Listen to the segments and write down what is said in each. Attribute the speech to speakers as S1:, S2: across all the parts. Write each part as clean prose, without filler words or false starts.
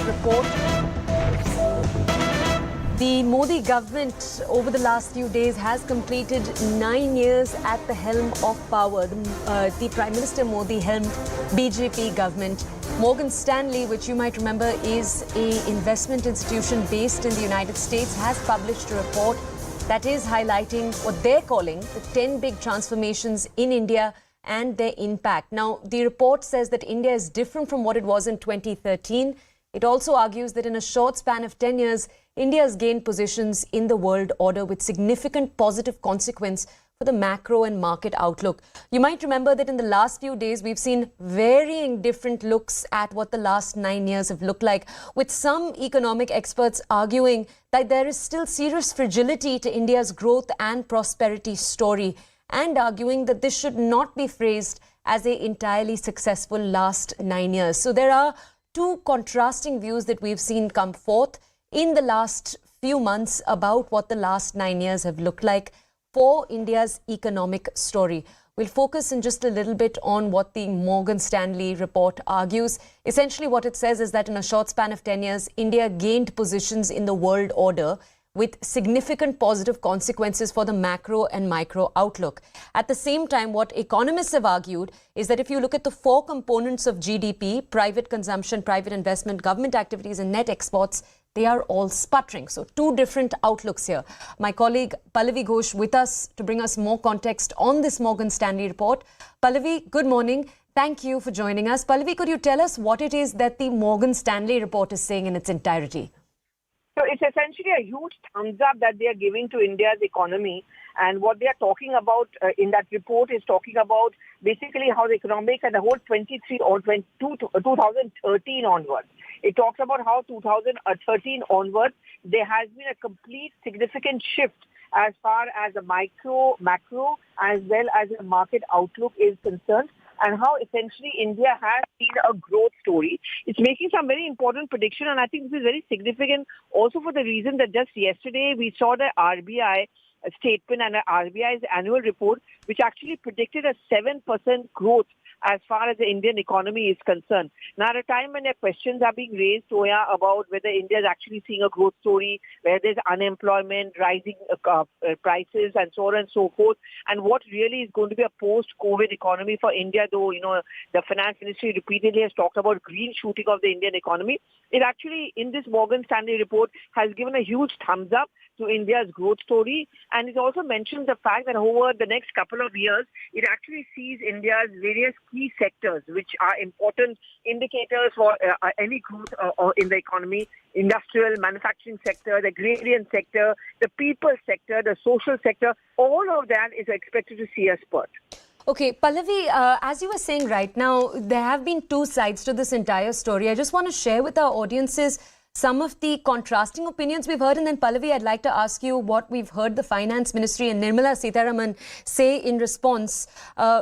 S1: report. The Modi government over the last few days has completed 9 years at the helm of power. The Prime Minister Modi helmed BJP government. Morgan Stanley, which you might remember is an investment institution based in the United States, has published a report that is highlighting what they're calling the 10 big transformations in India and their impact. Now, the report says that India is different from what it was in 2013. It also argues that in a short span of 10 years, India has gained positions in the world order with significant positive consequence for the macro and market outlook. You might remember that in the last few days, we've seen varying different looks at what the last 9 years have looked like, with some economic experts arguing that there is still serious fragility to India's growth and prosperity story, and arguing that this should not be phrased as an entirely successful last 9 years. So there are two contrasting views that we've seen come forth in the last few months about what the last 9 years have looked like for India's economic story. We'll focus in just a little bit on what the Morgan Stanley report argues. Essentially, what it says is that in a short span of 10 years, India gained positions in the world order with significant positive consequences for the macro and micro outlook. At the same time, what economists have argued is that if you look at the four components of GDP, private consumption, private investment, government activities and net exports, they are all sputtering. So two different outlooks here. My colleague Pallavi Ghosh with us to bring us more context on this Morgan Stanley report. Pallavi, good morning. Thank you for joining us. Pallavi, could you tell us what it is that the Morgan Stanley report is saying in its entirety?
S2: So it's essentially a huge thumbs up that they are giving to India's economy. And what they are talking about in that report is talking about basically how the economics and the whole 23 or 2013 onwards. It talks about how 2013 onwards, there has been a complete significant shift as far as the macro, as well as the market outlook is concerned, and how essentially India has seen a growth story. It's making some very important prediction, and I think this is very significant also for the reason that just yesterday we saw the RBI statement and the RBI's annual report, which actually predicted a 7% growth as far as the Indian economy is concerned. Now, at a time when there are questions are being raised, Toya, about whether India is actually seeing a growth story, where there's unemployment, rising prices, and so on and so forth, and what really is going to be a post-COVID economy for India, though, the finance ministry repeatedly has talked about green shooting of the Indian economy. It actually, in this Morgan Stanley report, has given a huge thumbs up to India's growth story. And it also mentions the fact that over the next couple of years, it actually sees India's various key sectors, which are important indicators for any growth in the economy: industrial, manufacturing sector, the agrarian sector, the people sector, the social sector. All of that is expected to see a spurt.
S1: Okay, Pallavi, as you were saying right now, there have been two sides to this entire story. I just want to share with our audiences some of the contrasting opinions we've heard. And then, Pallavi, I'd like to ask you what we've heard the Finance Ministry and Nirmala Sitharaman say in response.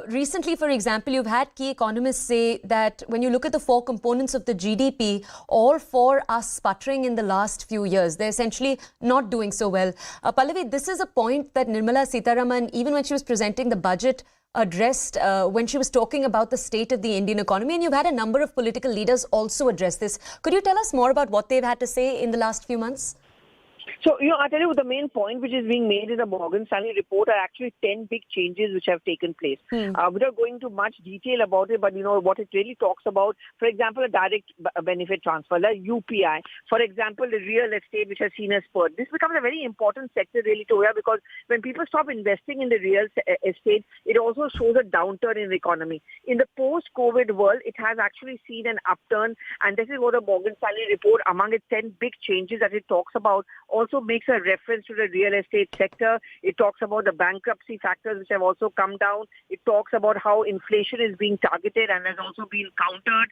S1: Recently, for example, you've had key economists say that when you look at the four components of the GDP, all four are sputtering in the last few years. They're essentially not doing so well. Pallavi, this is a point that Nirmala Sitharaman, even when she was presenting the budget, addressed when she was talking about the state of the Indian economy, and you've had a number of political leaders also address this. Could you tell us more about what they've had to say in the last few months?
S2: So, I'll tell you the main point which is being made in the Morgan Stanley report are actually 10 big changes which have taken place. Without going into much detail about it, but, what it really talks about, for example, a direct benefit transfer, like UPI. For example, the real estate which has seen a spurt. This becomes a very important sector really, Toya, because when people stop investing in the real estate, it also shows a downturn in the economy. In the post-COVID world, it has actually seen an upturn, and this is what the Morgan Stanley report, among its 10 big changes that it talks about, also makes a reference to the real estate sector. It talks about the bankruptcy factors which have also come down. It talks about how inflation is being targeted and has also been countered.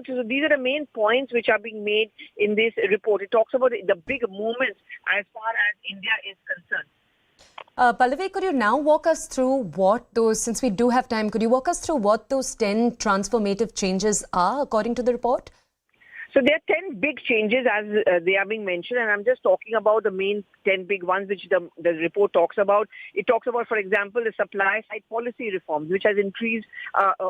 S2: So these are the main points which are being made in this report. It talks about the big movements as far as India is concerned.
S1: Pallavi, could you now walk us through what those, since we do have time, could you walk us through what those 10 transformative changes are according to the report?
S2: So there are 10 big changes as they are being mentioned, and I'm just talking about the main 10 big ones which the report talks about. It talks about, for example, the supply side policy reforms, which has increased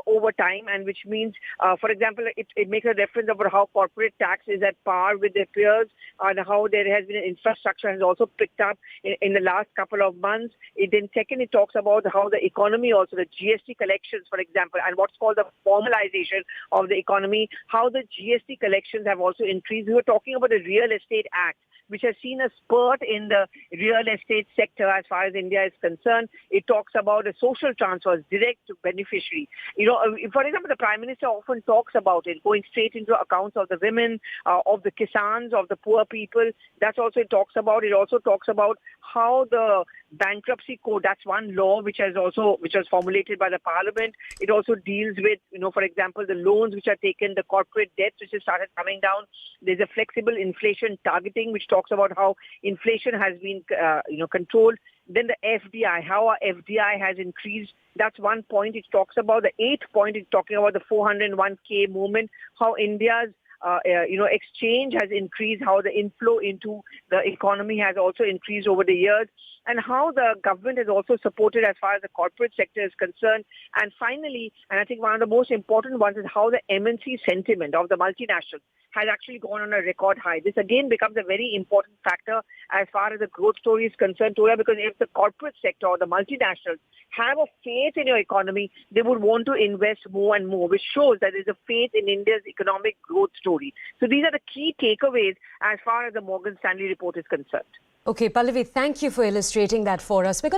S2: over time, and which means, for example, it makes a reference about how corporate tax is at par with their peers, and how there has been an infrastructure has also picked up in the last couple of months. Then second, it talks about how the economy also, the GST collections, for example, and what's called the formalization of the economy, how the GST collections have also increased. We were talking about the Real Estate Act, which has seen a spurt in the real estate sector as far as India is concerned. It talks about the social transfers direct to beneficiary. For example, the Prime Minister often talks about it, going straight into accounts of the women, of the Kisans, of the poor people. That's also it talks about. It also talks about how the bankruptcy code, that's one law which was formulated by the parliament. It also deals with, for example, the loans which are taken, the corporate debts which has started coming down. There's a flexible inflation targeting which talks about how inflation has been, controlled. Then the FDI, how our FDI has increased. That's one point it talks about. The eighth point is talking about the 401k movement, how India's exchange has increased, how the inflow into the economy has also increased over the years, and how the government has also supported as far as the corporate sector is concerned. And finally, and I think one of the most important ones, is how the MNC sentiment of the multinationals has actually gone on a record high. This again becomes a very important factor as far as the growth story is concerned, Toya, because if the corporate sector or the multinationals have a faith in your economy, they would want to invest more and more, which shows that there's a faith in India's economic growth story. So these are the key takeaways as far as the Morgan Stanley report is concerned.
S1: Okay, Pallavi, thank you for illustrating that for us. We're going to